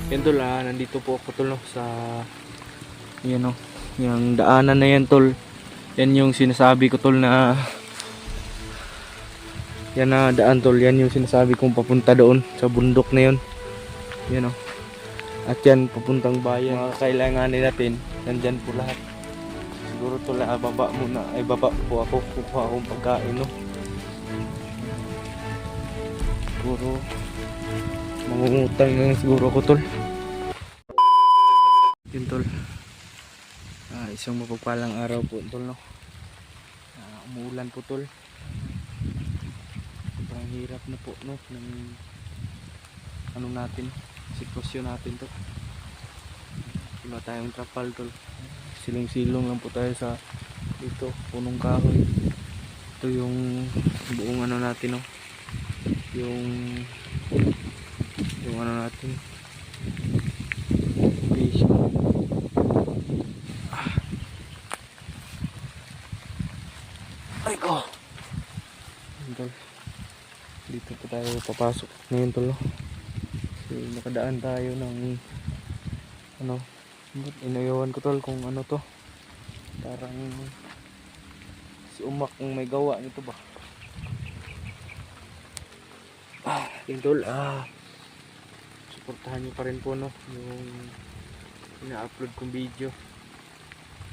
Yan tol, nandito po ako tol no, sa yan o, yung daanan na yan tol. Yan yung sinasabi ko tol na yan na daan tol, yan yung sinasabi kong papunta doon sa bundok na yun. Yan o. At yan papuntang bayan. Mga kailanganin natin, nandyan po lahat. Siguro tol, baba muna, ay baba po ako, kukuha akong pagkain no. Siguro mangungutang na siguro ako tol. Yun tol, isang mapagpalang araw po tol no. Umuulan po tol. Sobrang hirap na po no ng ano natin, sitwasyon natin to. Wala tayong trapal tol, silong-silong lang po tayo sa dito, punong kahoy. Ito yung buong ano natin no, yung ano natin, ay ko tol. Dito po tayo papasok ngayon tol no. So, nakadaan tayo ng ano, inayawan ko tol kung ano to, parang si Umak kung may gawa nito ba. Yun tol, suportahan nyo pa rin po no yung ina-upload kong video.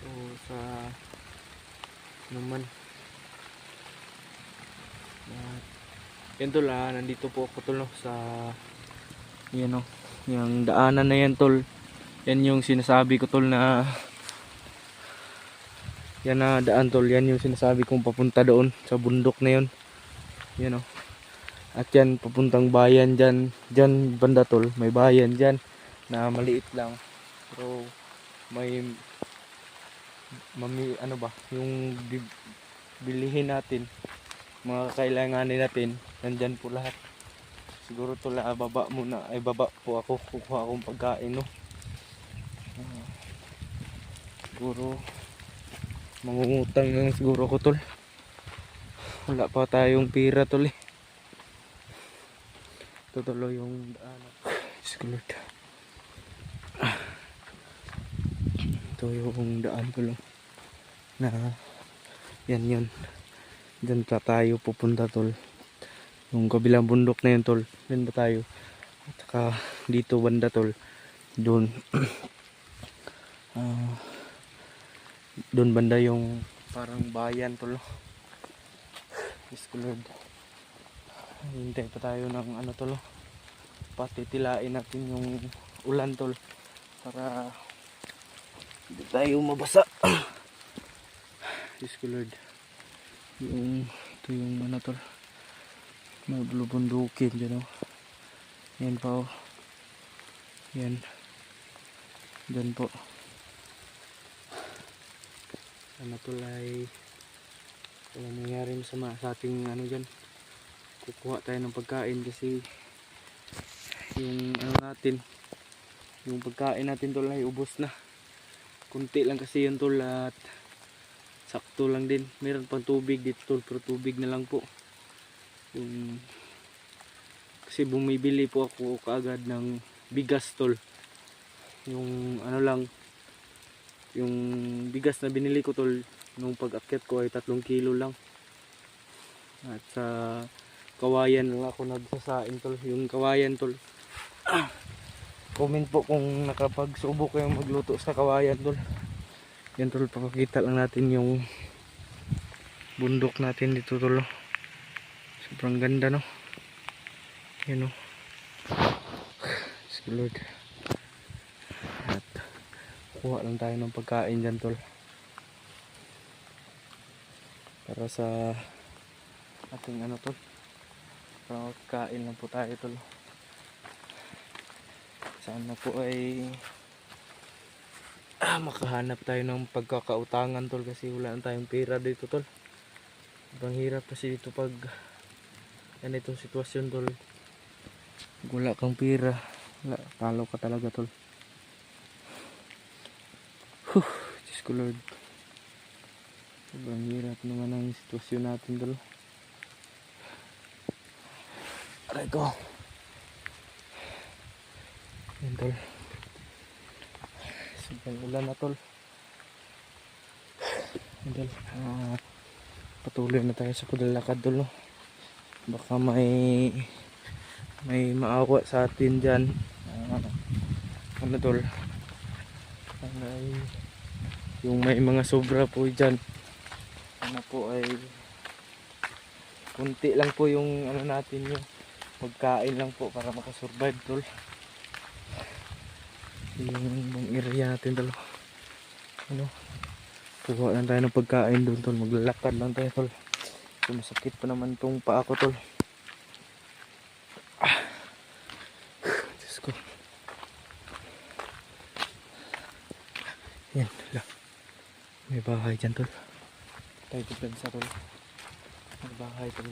So sa naman yun tol, nandito po ako tol no, sa yan o, yung daanan na yan tol. Yan yung sinasabi ko tol na yan na daan tol, yan yung sinasabi kong papunta doon sa bundok na yun. Yan o. At yan papuntang bayan dyan, dyan banda tol, may bayan dyan na maliit lang. Pero may ano ba, yung bilihin natin, mga kailanganin natin, nandyan po lahat. Siguro tol, baba muna, ay baba po ako, kukuha akong pagkain no. Siguro mangungutang lang siguro ako tol. Wala pa tayong pira tol eh. Ito tol yung daan. Ito yung daan ko lang na yan yun. Diyan pa tayo pupunta tol. Yung kabilang bundok na yun tol, diyan ba tayo. At saka dito banda tol, doon doon banda yung parang bayan tol. Yes Lord, hintay pa tayo ng ano tol, patitilain natin yung ulan tol para hindi tayo mabasa. Yes Lord, yung ito yung ano tol, may bulubundukin dyan o. Yan pa o, yan dyan po. Ano tulay, wala nangyari masama sa ating ano dyan. Kukuha tayo ng pagkain kasi yung ano natin, yung pagkain natin tol ay ubos na. Kunti lang kasi yun tol at sakto lang din. Meron pang tubig dito tol, pero tubig na lang po. Yung kasi bumibili po ako kaagad ng bigas tol. Yung ano lang, yung bigas na binili ko tol nung pag-akyat ko ay 3 kilo lang. At sa kawayan lang ako nagsasain tol. Yung kawayan tol, comment po kung nakapagsubo kayong magluto sa kawayan tol. Yan tol, papakita lang natin yung bundok natin dito tol. Sobrang ganda no. Yan o. Lord. At kuha lang tayo ng pagkain dyan tol, para sa ating ano tol, para magkain lang po tayo tol. Sana po ay makahanap tayo ng pagkakautangan tol, kasi wala na tayong pera dito tol. Sobrang hirap kasi dito pag ganitong sitwasyon tol. Wala kang pera, wala, talo ka talaga tol. Diyos ko Lord, sobrang hirap naman ang sitwasyon natin tol. Aray ko, Yan tol. Sobrang ulan na tol. Yan tol. Patuloy na tayo sa paglalakad tol. No? Baka may maawa sa atin dyan. Ano tol? Yung may mga sobra po dyan. Ano po ay kunti lang po yung ano natin, yung pagkain lang po para makasurvive tol. Yung area natin tol. Ano? Kuha lang tayo ng pagkain doon tol. Maglalakad lang tayo tol. Masakit pa naman tong paa ko tol. Diyos ko. Yan. May bahay dyan tol. Tayo sa tol. May bahay tol.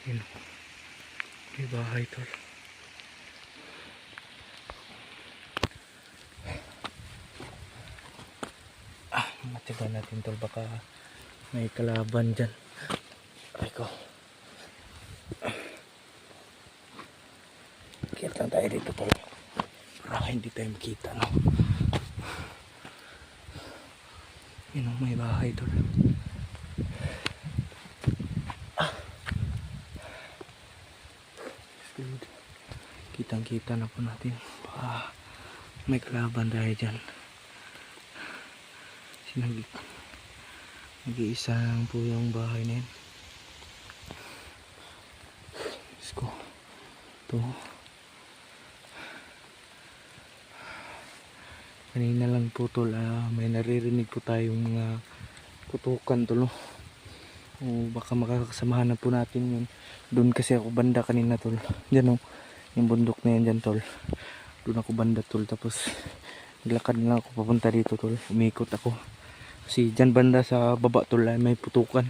Yan. May bahay tol. Matiba natin tol, baka may kalaban dyan. Ay ko. Kaya lang tayo dito tol, para hindi tayo makita, no? Yun ang may bahay tol. Kitang kita na po natin, baka may kalaban tayo dyan. Nag-iisa lang po yung bahay na yun. Diyos ko. Ito. Kanina lang po tol, may naririnig po tayong mga kutukan tol. O baka makakasamahan na po natin yun. Doon kasi ako banda kanina tol. Diyan o. Yung bundok na yan dyan tol. Doon ako banda tol. Tapos naglakad na lang ako papunta dito tol. Umikot ako. Kasi dyan banda sa baba tol ay may putukan.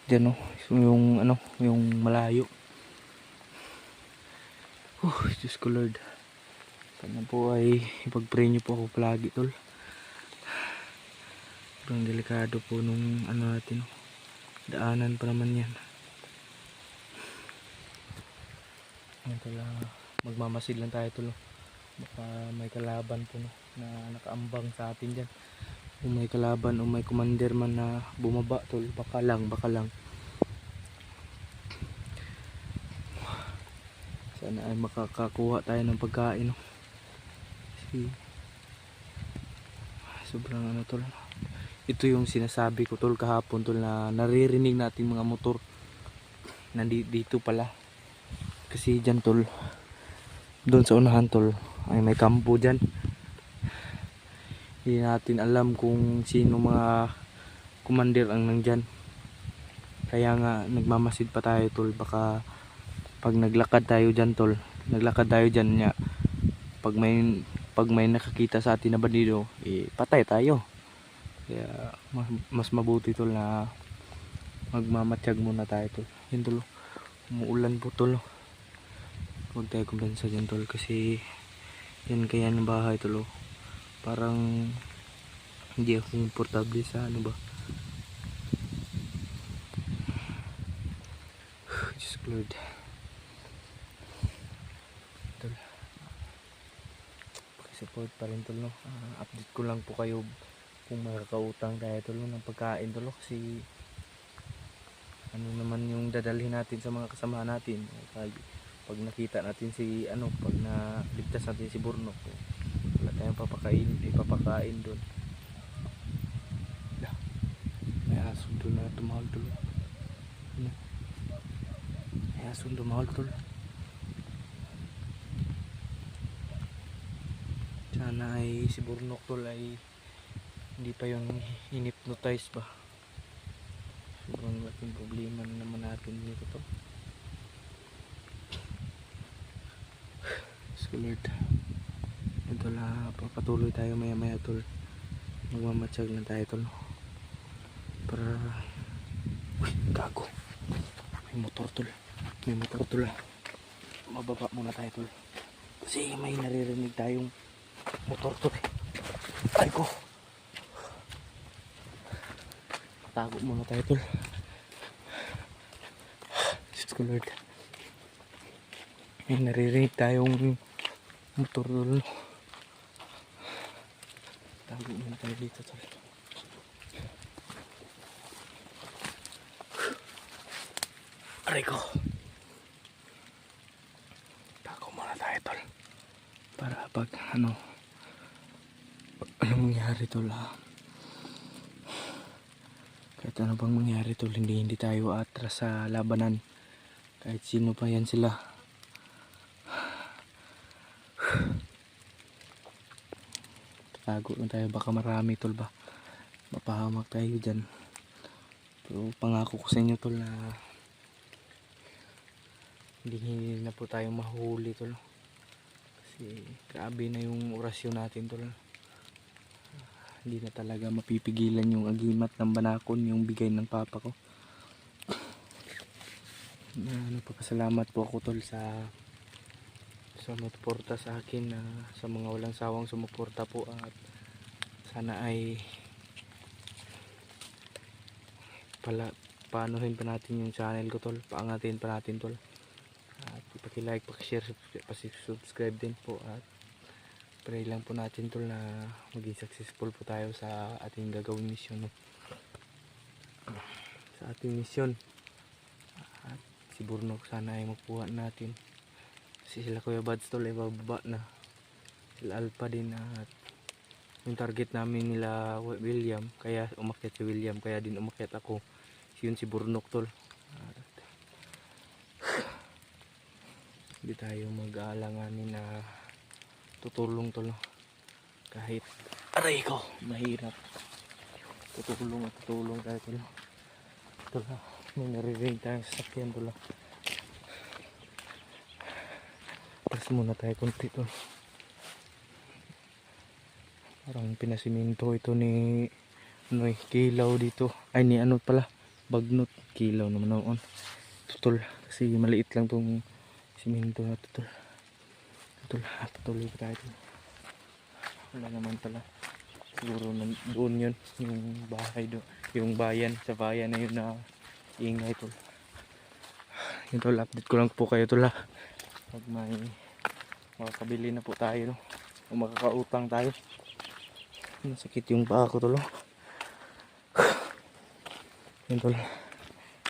Dyan o. Yung ano, yung malayo. Diyos ko Lord. Sana po ay ipag-pray nyo po ako palagi tol. Sobrang delikado po nung ano natin. Daanan pa naman yan. Yan tol, magmamasid lang tayo tol. Baka may kalaban po no, na nakaambang sa atin dyan. Kung may kalaban o may commander man na bumaba tol, baka lang. Sana ay makakakuha tayo ng pagkain no. Kasi sobrang ano tol. Ito yung sinasabi ko tol kahapon tol, na naririnig natin mga motor nandito pala. Kasi dyan tol, doon sa unahan tol ay may kampo dyan. Hindi natin alam kung sino mga commander ang nandyan. Kaya nga nagmamasid pa tayo tol. Baka pag naglakad tayo dyan tol, nya, pag may nakakita sa atin na bandido, patay tayo. Kaya mas mabuti tol na magmamatsyag muna tayo tol. Yun tol, umuulan po tol. Huwag tayo kumpensa dyan tol, kasi yan kaya ng bahay tol. Parang hindi ako komportable sa ano ba. Diyos ko Lord tol, pakisupport pa rin tol no. Update ko lang po kayo kung makakautang tayo tol ng pagkain tol, kasi ano naman yung dadalhin natin sa mga kasama natin. Pag nakita natin si ano, pag naligtas natin si Borno, wala tayong ipapakain doon. May asun doon na tumahal tol. May asun tumahal tol. Sana ay si Borno tol ay hindi pa yung hinipnotize ba. Sobrang laking problema na naman natin dito tol. Lord, ito la, papatuloy tayo maya maya tol. Magmamatsyag lang tayo tol, para gago, may motor tol, mababa muna tayo tol, kasi may naririnig tayong motor tol. Ay ko, tago muna tayo tol. ko Lord. May naririnig tayong motor tol. Tago muna tayo dito tol. Aray ko. Tago muna tayo tol. Para pag ano mangyari tol kahit ano bang mangyari tol, hindi tayo atras sa labanan. Kahit sino pa yan sila. Tago lang tayo, baka marami tol ba. Mapahamak tayo dyan. Pero pangako ko sa inyo tol na hindi na po tayo mahuli tol. Kasi grabe na yung orasyon natin tol. Hindi na talaga mapipigilan yung agimat ng banakon, yung bigay ng papa ko. Nagpapasalamat po ako tol sa sumuporta sa akin, sa mga walang sawang sumuporta po, at sana ay paanuhin pa natin yung channel ko tol, paangatin pa natin tol, at ipaki-like, paki-share, paki-subscribe din po, at pray lang po natin tol na maging successful po tayo sa ating gagawing mission, no? Sa ating mission, at si Burnok sana ay makuha natin. Kasi sila Kuya Bads tol ay bababa na, sila Alpha din, at yung target namin nila William, kaya umakyat si William, kaya din umakyat ako. Yun si Burnok tol. At hindi tayo mag-aalanganin na tutulong tol, kahit aray ko mahirap, tutulong at tutulong tayo tol. May naririnig tayong sasakyan tol. Pas muna tayo konti tol. Parang pinasiminto ito ni Kilaw dito, ay ni ano pala, Bagnot. Kilaw naman noon tol, kasi maliit lang tong siminto na tol. Patuloy pa tayo tol. Wala naman pala, siguro doon yun yung bahay doon, yung bayan, sa bayan na yun na ingay tol. Yun tol, update ko lang po kayo tol pag may makakabili na po tayo, no? O makakautang tayo. Masakit yung paa ko tol. Yun tol.